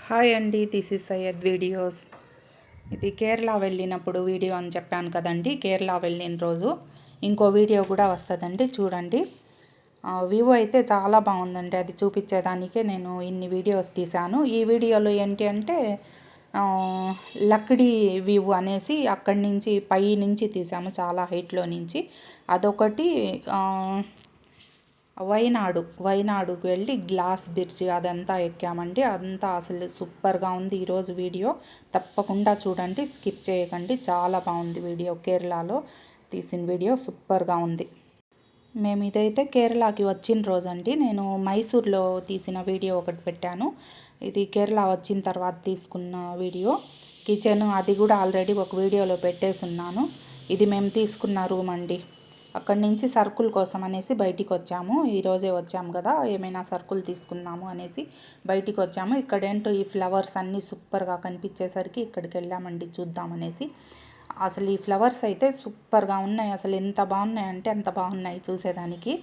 Hi అండి, this is Syed videos. ఇది కేరళ వెళ్ళినప్పుడు వీడియో అని చెప్పాను కదండి. కేరళ వెళ్ళిన రోజు ఇంకో వీడియో కూడా వస్తుందండి, చూడండి. వ్యూ అయితే చాలా బాగుందండి. అది చూపించేదానికే నేను ఇన్ని వీడియోస్ తీశాను. ఈ వీడియోలో ఏంటి అంటే లక్డీ వ్యూ అనేసి అక్కడి నుంచి పై నుంచి తీసాము, చాలా హైట్లో నుంచి. అదొకటి వైనాడుకి వెళ్ళి గ్లాస్ బ్రిడ్జ్ అదంతా ఎక్కామండి. అదంతా అసలు సూపర్గా ఉంది. ఈరోజు వీడియో తప్పకుండా చూడండి, స్కిప్ చేయకండి. చాలా బాగుంది వీడియో. కేరళలో తీసిన వీడియో సూపర్గా ఉంది. మేము ఇదైతే కేరళకి వచ్చిన రోజండి. నేను మైసూర్లో తీసిన వీడియో ఒకటి పెట్టాను. ఇది కేరళ వచ్చిన తర్వాత తీసుకున్న వీడియో. కిచెన్ అది కూడా ఆల్రెడీ ఒక వీడియోలో పెట్టేసున్నాను. ఇది మేము తీసుకున్న రూమ్ అండి. అక్కడి నుంచి సరుకుల కోసం అనేసి బయటికి వచ్చాము. ఈరోజే వచ్చాము కదా, ఏమైనా సరుకులు తీసుకుందాము అనేసి బయటికి వచ్చాము. ఇక్కడేంటో ఈ ఫ్లవర్స్ అన్నీ సూపర్గా కనిపించేసరికి ఇక్కడికి వెళ్ళామండి చూద్దామనేసి. అసలు ఈ ఫ్లవర్స్ అయితే సూపర్గా ఉన్నాయి. అసలు ఎంత బాగున్నాయంటే అంత బాగున్నాయి చూసేదానికి.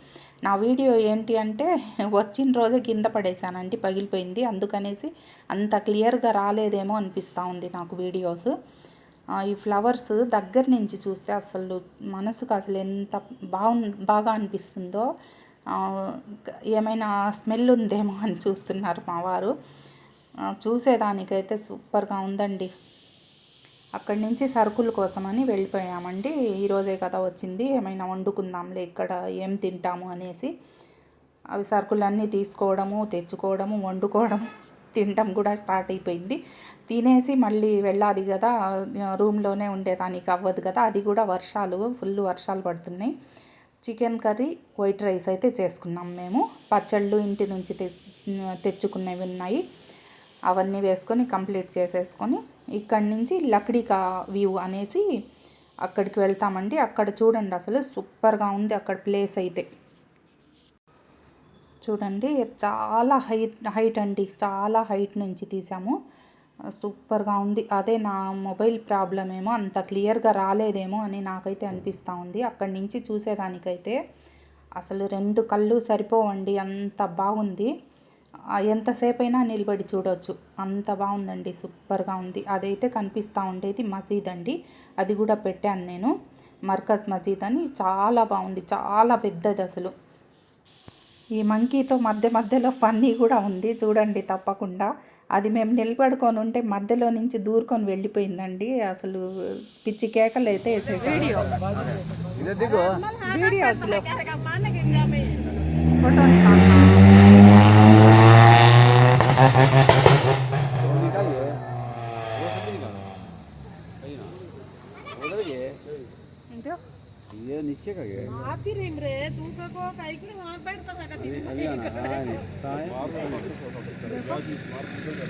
నా వీడియో ఏంటి అంటే వచ్చిన రోజే కింద పడేసానండి, పగిలిపోయింది. అందుకనేసి అంత క్లియర్గా రాలేదేమో అనిపిస్తూ ఉంది నాకు వీడియోస్. ఈ ఫ్లవర్స్ దగ్గర నుంచి చూస్తే అసలు మనసుకు అసలు ఎంత బాగా అనిపిస్తుందో. ఏమైనా స్మెల్ ఉందేమో అని చూస్తున్నారు మా వారు. చూసేదానికైతే సూపర్గా ఉందండి. అక్కడి నుంచి సరుకుల కోసమని వెళ్ళిపోయామండి. ఈరోజే కదా వచ్చింది, ఏమైనా వండుకుందాంలే ఇక్కడ, ఏం తింటాము అనేసి అవి సరుకులన్నీ తీసుకోవడము, తెచ్చుకోవడము, వండుకోవడము, తినడం కూడా స్టార్ట్ అయిపోయింది. తినేసి మళ్ళీ వెళ్ళాలి కదా, రూమ్లోనే ఉండేదానికి అవ్వదు కదా. అది కూడా ఫుల్ వర్షాలు పడుతున్నాయి. చికెన్ కర్రీ, వైట్ రైస్ అయితే చేసుకున్నాం మేము. పచ్చళ్ళు ఇంటి నుంచి తెచ్చుకునేవి ఉన్నాయి, అవన్నీ వేసుకొని కంప్లీట్ చేసేసుకొని ఇక్కడి నుంచి లక్డీకా వ్యూ అనేసి అక్కడికి వెళ్తామండి. అక్కడ చూడండి అసలు సూపర్గా ఉంది అక్కడ ప్లేస్ అయితే. చూడండి చాలా హైట్ అండి, చాలా హైట్ నుంచి తీసాము. సూపర్గా ఉంది. అదే నా మొబైల్ ప్రాబ్లం ఏమో, అంత క్లియర్గా రాలేదేమో అని నాకైతే అనిపిస్తూ ఉంది. అక్కడి నుంచి చూసేదానికైతే అసలు 2 కళ్ళు సరిపోవండి, అంత బాగుంది. ఎంతసేపు అయినా నిలబడి చూడవచ్చు, అంత బాగుందండి, సూపర్గా ఉంది. అదైతే కనిపిస్తూ ఉండేది మసీద్ అండి, అది కూడా పెట్టాను నేను. మర్కజ్ మసీద్ అని చాలా బాగుంది, చాలా పెద్దది అసలు. ఈ మంకీతో మధ్యలో ఫన్నీ కూడా ఉంది, చూడండి తప్పకుండా. అది మేము నిలబడుకొని ఉంటే మధ్యలో నుంచి దూరుకొని వెళ్ళిపోయిందండి. అసలు పిచ్చి కేకలు అయితే వేసేసాం. ये नीचे का है आती रिम रे तू को काई के वहां बैठता था कभी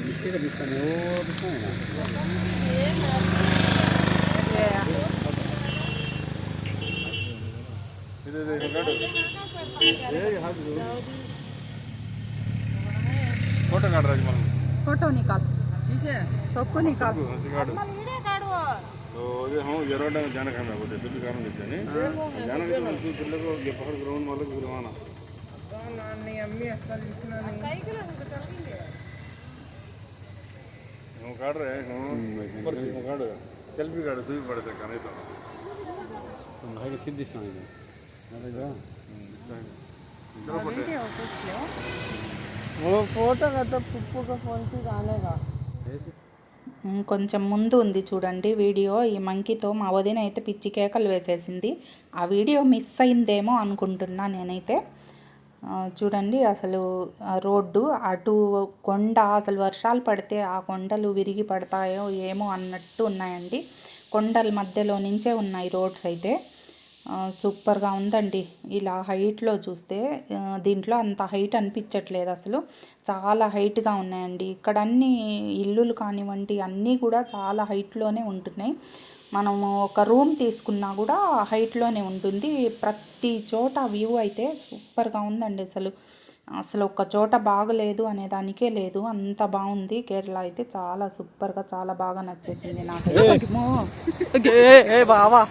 नीचे का दिखता है वो दिखता है ना इधर देखो ये हाथ फोटो काट रहा है, फोटो निकाल, किसे सबको निकाल। तो ये हम जरोडा में जाना खाना बोलते सभी कारण जैसे नहीं जाना के मन से चले को ये पहाड़ ग्राउंड वाले को गिरवाना ना नहीं अम्मी असल इसना नहीं काई के हम चल गए हम काट रहे हैं हम ऊपर से काट सेल्फी काट तू भी पड़ता है नहीं तो तुम भाई के सीधी साइड है अरे जा वीडियो कुछ लो, वो फोटो का तो पुप्पू का फोन से आने का కొంచెం ముందు ఉంది చూడండి వీడియో. ఈ మంకీతో మా వదిన అయితే పిచ్చి కేకలు వేసేసింది. ఆ వీడియో మిస్ అయిందేమో అనుకుంటున్నా నేనైతే. చూడండి అసలు రోడ్డు అటు కొండ, అసలు వర్షాలు పడితే ఆ కొండలు విరిగి పడతాయో ఏమో అన్నట్టు ఉన్నాయండి. కొండల మధ్యలో నుంచే ఉన్నాయి రోడ్స్ అయితే. సూపర్గా ఉందండి. ఇలా హైట్లో చూస్తే దీంట్లో అంత హైట్ అనిపించట్లేదు అసలు, చాలా హైట్గా ఉన్నాయండి. ఇక్కడ అన్ని ఇల్లులు కానివ్వండి అన్నీ కూడా చాలా హైట్లోనే ఉంటున్నాయి. మనము ఒక రూమ్ తీసుకున్నా కూడా హైట్లోనే ఉంటుంది. ప్రతి చోట వ్యూ అయితే సూపర్గా ఉందండి. అసలు ఒక్క చోట బాగలేదు అనేదానికే లేదు, అంత బాగుంది. కేరళ అయితే చాలా సూపర్గా, చాలా బాగా నచ్చేసింది నాకు. బావా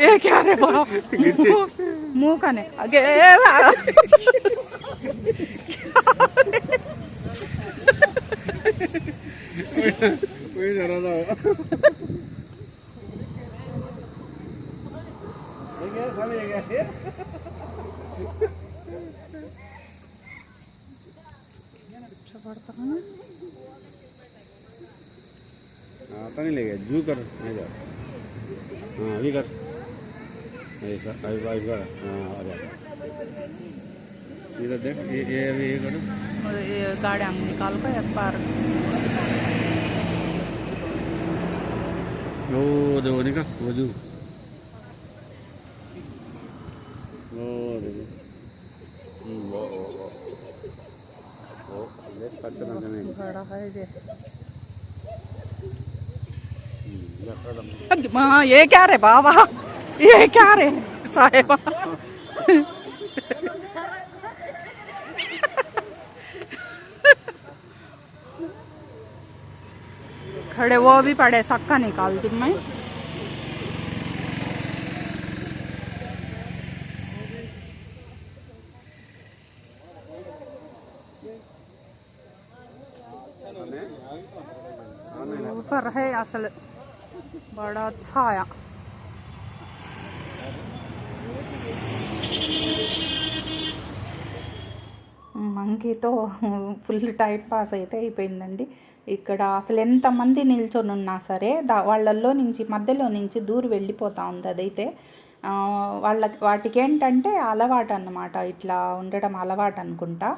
ఏ క్యా రే బావా మూకనే అగే वही जरा था ये क्या साले ये क्या आता नहीं लेगा जू कर नहीं जा हाँ अभी कर ऐसा अभी कर हाँ आ जा इधर देख ये अभी ये करो ये गाड़ी निकाल को एक बार वो देखो निकाल वो जू वो देखो वो देख अच्छा लग रहा है बड़ा है ये ये हाँ ये क्या रे बाबा ये क्या रे साहेबा खड़े वो भी पड़े सक्का निकालती मैं ऊपर है असल बड़ा अच्छा आया మంకీతో ఫుల్ టైం పాస్ అయితే అయిపోయిందండి ఇక్కడ అసలు ఎంతమంది నిల్చొని ఉన్నా సరే వాళ్ళల్లో నుంచి మధ్యలో నుంచి దూరం వెళ్ళిపోతూ ఉంది అదైతే వాటికి ఏంటంటే అలవాటు అన్నమాట ఇట్లా ఉండడం అలవాటు అనుకుంటా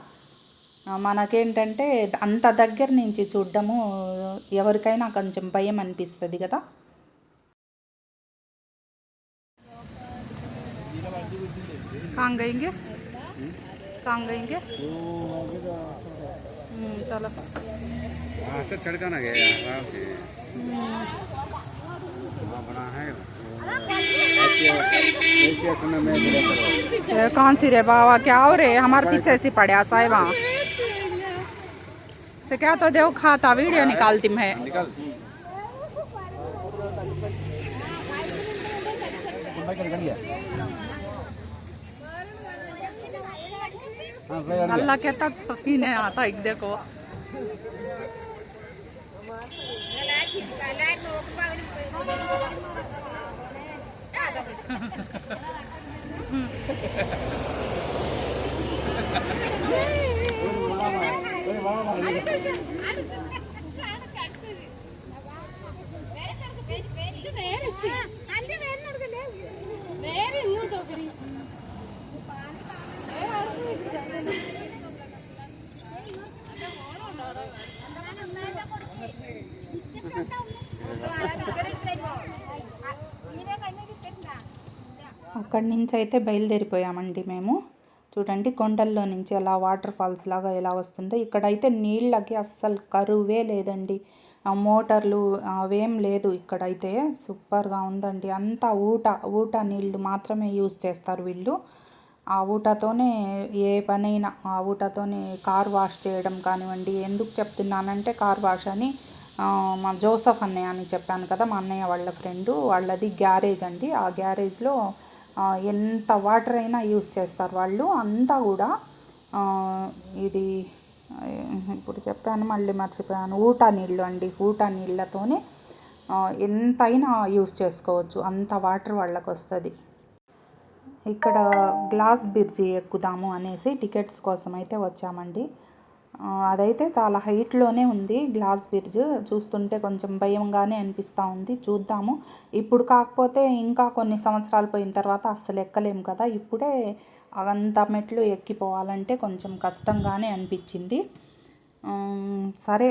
మనకేంటంటే అంత దగ్గర నుంచి చూడడము ఎవరికైనా కొంచెం భయం అనిపిస్తుంది కదా కాంగయింగే కాంగయింగే चलो अच्छा चढ़काना गया आराम से बना है कौन सी रे बाबा क्या हो रे हमारे पीछे ऐसी पड़ा साहिबा से क्या तो देव खाता वीडियो निकालती मैं अल्लाह के तक पीने आता एक देखो అక్కడి నుంచి అయితే బయలుదేరిపోయామండి మేము చూడండి కొండల్లో నుంచి అలా వాటర్ ఫాల్స్ లాగా ఎలా వస్తుందో ఇక్కడైతే నీళ్ళకి అస్సలు కరువే లేదండి మోటార్లు అవేం లేదు ఇక్కడైతే సూపర్గా ఉందండి అంతా ఊట నీళ్ళు మాత్రమే యూజ్ చేస్తారు వీళ్ళు ఆ ఊటతోనే ఏ పనైనా ఆ ఊటతోనే కార్ వాష్ చేయడం కానివ్వండి ఎందుకు చెప్తున్నానంటే కార్ వాష్ అని మా జోసఫ్ అన్నయ్య అని చెప్పాను కదా మా అన్నయ్య వాళ్ళ ఫ్రెండు వాళ్ళది గ్యారేజ్ అండి ఆ గ్యారేజ్లో ఎంత వాటర్ అయినా యూజ్ చేస్తారు వాళ్ళు అంతా కూడా ఇది ఇప్పుడు చెప్పాను మళ్ళీ మర్చిపోయాను ఊట నీళ్ళు అండి ఊట నీళ్ళతోనే ఎంతైనా యూజ్ చేసుకోవచ్చు అంత వాటర్ వాళ్ళకి వస్తుంది ఇక్కడ గ్లాస్ బ్రిడ్జి ఎక్కుదాము అనేసి టికెట్స్ కోసం అయితే వచ్చామండి అదైతే చాలా హైట్లోనే ఉంది గ్లాస్ బ్రిడ్జ్ చూస్తుంటే కొంచెం భయంగానే అనిపిస్తూ ఉంది చూద్దాము ఇప్పుడు కాకపోతే ఇంకా కొన్ని సంవత్సరాలు పోయిన తర్వాత అస్సలు ఎక్కలేము కదా ఇప్పుడే అంత మెట్లు ఎక్కిపోవాలంటే కొంచెం కష్టంగానే అనిపించింది సరే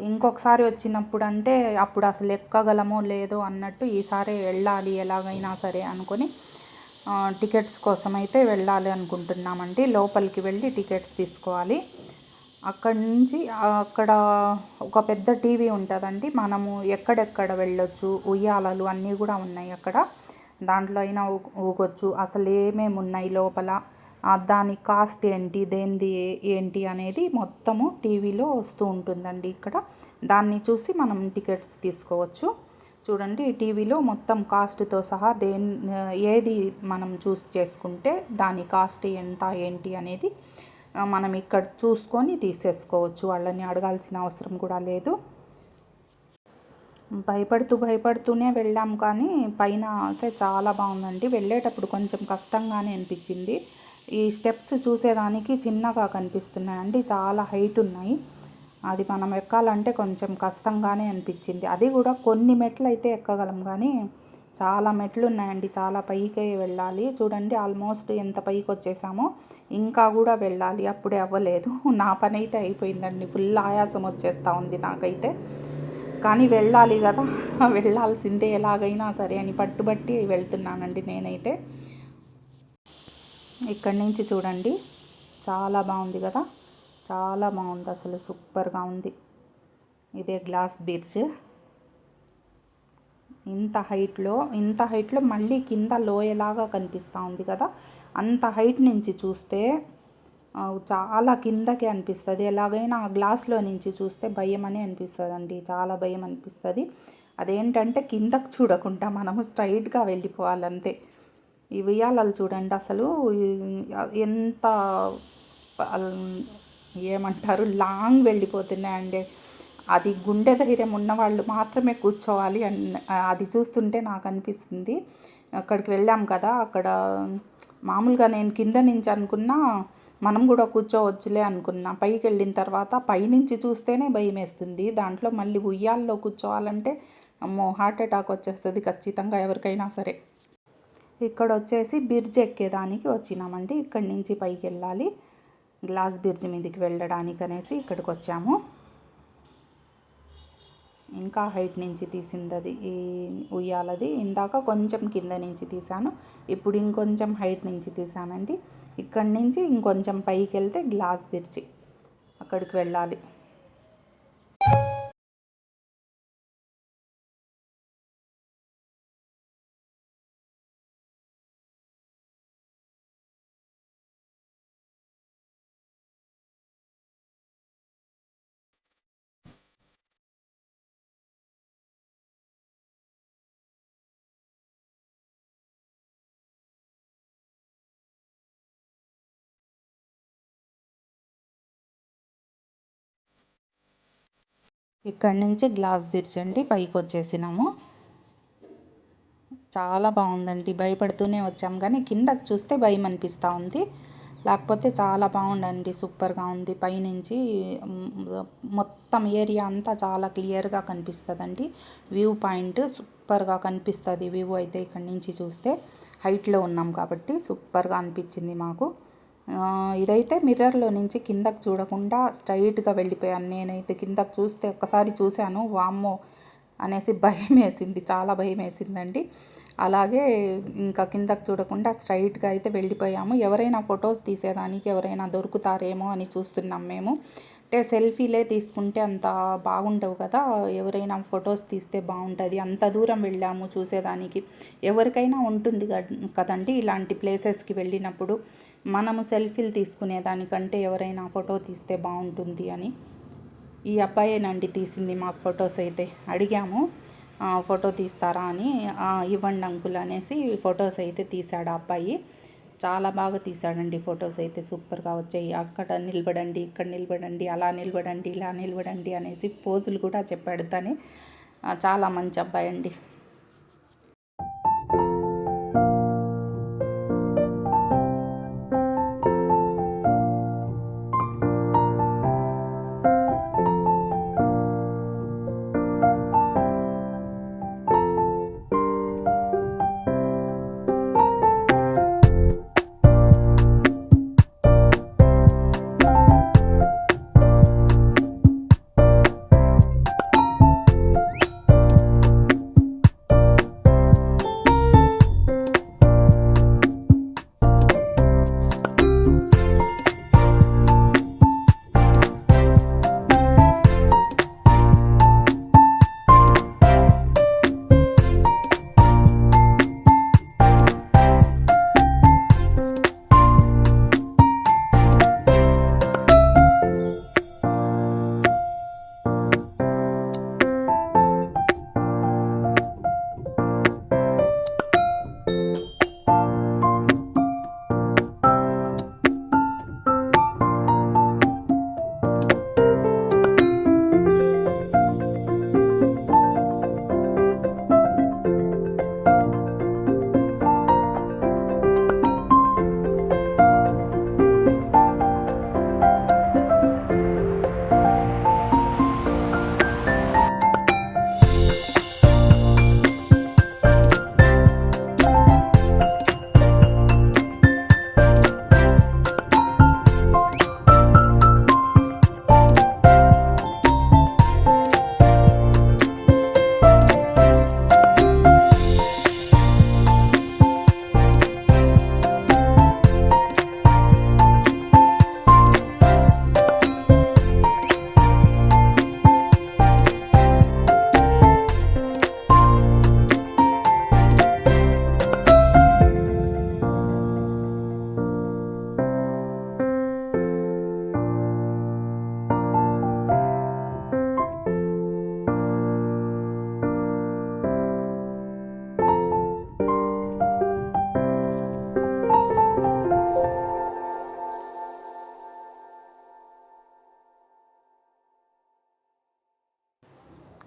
ఇంకొకసారి వచ్చినప్పుడు అంటే అప్పుడు అసలు ఎక్కగలమో లేదో అన్నట్టు ఈసారి వెళ్ళాలి ఎలాగైనా సరే అనుకొని టికెట్స్ కోసం అయితే వెళ్ళాలి అనుకుంటున్నామండి లోపలికి వెళ్ళి టికెట్స్ తీసుకోవాలి అక్కడి నుంచి అక్కడ ఒక పెద్ద టీవీ ఉంటుందండి మనము ఎక్కడెక్కడ వెళ్ళొచ్చు ఉయ్యాలలు అన్నీ కూడా ఉన్నాయి అక్కడ దాంట్లో అయినా ఊగొచ్చు అసలు ఏమేమి ఉన్నాయి లోపల దాని కాస్ట్ ఏంటి దేనిది ఏంటి అనేది మొత్తము టీవీలో వస్తూ ఉంటుందండి ఇక్కడ దాన్ని చూసి మనం టికెట్స్ తీసుకోవచ్చు చూడండి టీవీలో మొత్తం కాస్ట్తో సహా ఏది మనం చూస్ చేసుకుంటే దాని కాస్ట్ ఎంత ఏంటి అనేది మనం ఇక్కడ చూసుకొని తీసేసుకోవచ్చు, వాళ్ళని అడగాల్సిన అవసరం కూడా లేదు. భయపడుతూనే వెళ్ళాం, కానీ పైన అయితే చాలా బాగుందండి. వెళ్ళేటప్పుడు కొంచెం కష్టంగానే అనిపించింది. ఈ స్టెప్స్ చూసేదానికి చిన్నగా కనిపిస్తున్నాయండి, చాలా హైట్ ఉన్నాయి. అది మనం ఎక్కాలంటే కొంచెం కష్టంగానే అనిపించింది. అది కూడా కొన్ని మెట్లు అయితే ఎక్కగలం, కానీ చాలా మెట్లు ఉన్నాయండి, చాలా పైకి వెళ్ళాలి. చూడండి ఆల్మోస్ట్ ఎంత పైకి వచ్చేసామో, ఇంకా కూడా వెళ్ళాలి, అప్పుడే అవ్వలేదు. నా పని అయితే అయిపోయిందండి, ఫుల్ ఆయాసం వచ్చేస్తూ ఉంది నాకైతే. కానీ వెళ్ళాలి కదా, వెళ్ళాల్సిందే ఎలాగైనా సరే అని పట్టుబట్టి వెళ్తున్నానండి నేనైతే. ఇక్కడి నుంచి చూడండి చాలా బాగుంది కదా, చాలా బాగుంది అసలు, సూపర్గా ఉంది. ఇదే గ్లాస్ బ్రిడ్జ్. ఇంత హైట్లో మళ్ళీ కింద లోయలాగా కనిపిస్తూ ఉంది కదా. అంత హైట్ నుంచి చూస్తే చాలా కిందకి అనిపిస్తుంది. ఎలాగైనా ఆ గ్లాస్లో నుంచి చూస్తే భయం అని అనిపిస్తుంది అండి, చాలా భయం అనిపిస్తుంది. అదేంటంటే కిందకు చూడకుండా మనము స్ట్రైట్గా వెళ్ళిపోవాలంతే. ఈ ఉయ్యాలలు చూడండి అసలు ఎంత ఏమంటారు, లాంగ్ వెళ్ళిపోతున్నాయండి. అది గుండె ధైర్యం ఉన్నవాళ్ళు మాత్రమే కూర్చోవాలి అది చూస్తుంటే నాకు అనిపిస్తుంది. అక్కడికి వెళ్ళాం కదా, అక్కడ మామూలుగా నేను కింద నుంచి అనుకున్నా మనం కూడా కూర్చోవచ్చులే అనుకున్నా. పైకి వెళ్ళిన తర్వాత పైనుంచి చూస్తేనే భయం వేస్తుంది, దాంట్లో మళ్ళీ ఉయ్యాల్లో కూర్చోవాలంటే అమ్మో హార్ట్ అటాక్ వచ్చేస్తుంది ఖచ్చితంగా ఎవరికైనా సరే. ఇక్కడ వచ్చేసి బ్రిడ్జ్ ఎక్కేదానికి వచ్చినామండి. ఇక్కడి నుంచి పైకి వెళ్ళాలి, గ్లాస్ బ్రిడ్జ్ మీదకి వెళ్ళడానికి అనేసి ఇక్కడికి వచ్చాము. ఇంకా హైట్ నుంచి తీసింది అది, ఈ ఉయ్యాలది. ఇందాక కొంచెం కింద నుంచి తీసాను, ఇప్పుడు ఇంకొంచెం హైట్ నుంచి తీసానండి. ఇక్కడి నుంచి ఇంకొంచెం పైకి వెళ్తే గ్లాస్ బ్రిడ్జ్, అక్కడికి వెళ్ళాలి. ఇక్కడి నుంచి గ్లాస్ బ్రిడ్జ్ అండి, పైకి వచ్చేసినాము. చాలా బాగుందండి, భయపడుతూనే వచ్చాం, కానీ కిందకు చూస్తే భయం అనిపిస్తూ ఉంది. లేకపోతే చాలా బాగుందండి, సూపర్గా ఉంది. పైనుంచి మొత్తం ఏరియా అంతా చాలా క్లియర్గా కనిపిస్తుందండి. వ్యూ పాయింట్ సూపర్గా కనిపిస్తుంది వ్యూ అయితే ఇక్కడి నుంచి చూస్తే. హైట్లో ఉన్నాం కాబట్టి సూపర్గా అనిపించింది మాకు. ఇదైతే మిర్రర్లో నుంచి కిందకు చూడకుండా స్ట్రైట్గా వెళ్ళిపోయాను నేనైతే. కిందకు చూస్తే ఒక్కసారి చూశాను, వామ్మో అనేసి భయం వేసింది, చాలా భయం వేసిందండి. అలాగే ఇంకా కిందకు చూడకుండా స్ట్రైట్గా అయితే వెళ్ళిపోయాము. ఎవరైనా ఫొటోస్ తీసేదానికి ఎవరైనా దొరుకుతారేమో అని చూస్తున్నాం మేము. అంటే సెల్ఫీలే తీసుకుంటే అంత బాగుండవు కదా, ఎవరైనా ఫొటోస్ తీస్తే బాగుంటుంది. అంత దూరం వెళ్ళాము చూసేదానికి, ఎవరికైనా ఉంటుంది కదండి ఇలాంటి ప్లేసెస్కి వెళ్ళినప్పుడు మనము సెల్ఫీలు తీసుకునేదానికంటే ఎవరైనా ఫోటో తీస్తే బాగుంటుంది అని. ఈ అబ్బాయేనండి తీసింది మాకు ఫొటోస్ అయితే. అడిగాము ఫోటో తీస్తారా అని, ఇవ్వండి అంకుల్ అనేసి ఫొటోస్ అయితే తీశాడు ఆ అబ్బాయి. చాలా బాగా తీశాడండి ఫొటోస్ అయితే, సూపర్గా వచ్చాయి. అక్కడ నిలబడండి, ఇక్కడ నిలబడండి, అలా నిలబడండి, ఇలా నిలబడండి అనేసి పోజులు కూడా చెప్పాడు తనే. చాలా మంచి అబ్బాయి అండి.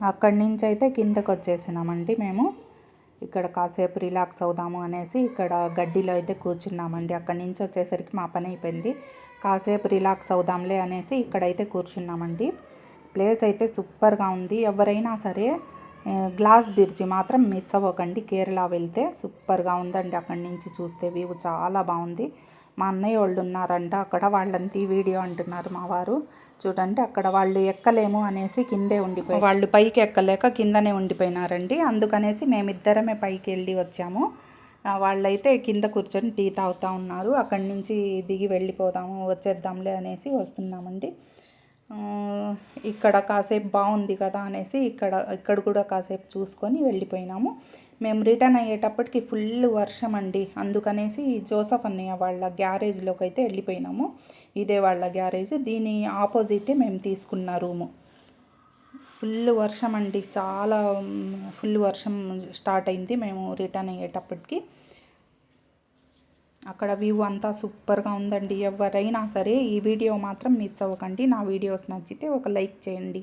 అక్కడి నుంచి అయితే కిందకు వచ్చేసినామండి మేము. ఇక్కడ కాసేపు రిలాక్స్ అవుదాము అనేసి ఇక్కడ గడ్డిలో అయితే కూర్చున్నామండి. అక్కడి నుంచి వచ్చేసరికి మా పని అయిపోయింది. కాసేపు రిలాక్స్ అవుదాంలే అనేసి ఇక్కడైతే కూర్చున్నామండి. ప్లేస్ అయితే సూపర్గా ఉంది. ఎవరైనా సరే గ్లాస్ బ్రిడ్జి మాత్రం మిస్ అవ్వకండి. కేరళ వెళ్తే సూపర్గా ఉందండి. అక్కడి నుంచి చూస్తే వ్యూ చాలా బాగుంది. మా అన్నయ్య వాళ్ళు ఉన్నారంట అక్కడ, వాళ్ళంతా వీడియో అంటున్నారు మా వారు. చూడండి అక్కడ వాళ్ళు ఎక్కలేము అనేసి కిందే ఉండిపోయి, వాళ్ళు పైకి ఎక్కలేక కిందనే ఉండిపోయినారండి. అందుకనేసి మేమిద్దరమే పైకి వెళ్ళి వచ్చాము. వాళ్ళైతే కింద కూర్చొని టీ తాగుతూ ఉన్నారు. అక్కడి నుంచి దిగి వెళ్ళిపోదాము వచ్చేద్దాంలే అనేసి వస్తున్నామండి. ఇక్కడ కాసేపు బాగుంది కదా అనేసి ఇక్కడ కూడా కాసేపు చూసుకొని వెళ్ళిపోయినాము. మేము రిటర్న్ అయ్యేటప్పటికి ఫుల్ వర్షం అండి. అందుకనేసి జోసఫ్ అన్నయ్య వాళ్ళ గ్యారేజ్లోకి అయితే వెళ్ళిపోయినాము. ఇదే వాళ్ళ గ్యారేజ్, దీని ఆపోజిటే మేము తీసుకున్న రూము. ఫుల్ వర్షం అండి, చాలా ఫుల్ వర్షం స్టార్ట్ అయింది మేము రిటర్న్ అయ్యేటప్పటికి. అక్కడ వ్యూ అంతా సూపర్గా ఉందండి. ఎవరైనా సరే ఈ వీడియో మాత్రం మిస్ అవ్వకండి. నా వీడియోస్ నచ్చితే ఒక లైక్ చేయండి.